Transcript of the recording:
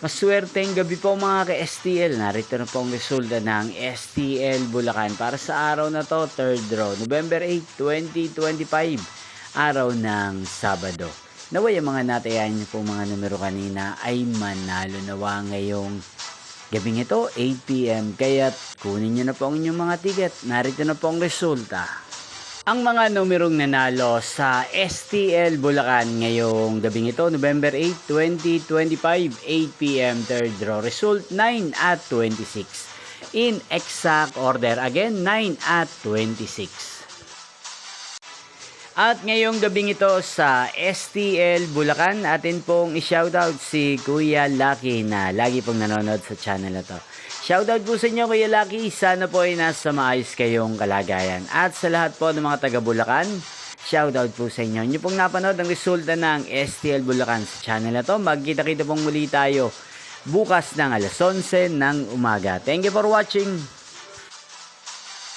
Maswerteng gabi po mga ka-STL. Narito na po ang resulta ng STL Bulacan para sa araw na to, 3rd draw, November 8, 2025, araw ng Sabado. Naway ang mga natayan niyo po mga numero kanina ay manalo nawa ngayong gabing ito, 8 p.m. Kaya't kunin niyo na po ang inyong mga ticket. Narito na po ang resulta. Ang mga numerong nanalo sa STL Bulacan ngayong gabing ito, November 8, 2025, 8 p.m. 3rd draw. Result 9 at 26. In exact order, again 9 at 26. At ngayong gabing ito sa STL Bulacan, atin pong i-shoutout si Kuya Lucky na lagi pong nanonood sa channel na to. Shoutout po sa inyo Kuya Lucky, sana po ay nasa maayos kayong kalagayan. At sa lahat po ng mga taga Bulacan, shoutout po sa inyo. Inyo pong napanood ang resulta ng STL Bulacan sa channel na to. Magkita-kita pong muli tayo bukas ng alas 11 ng umaga. Thank you for watching.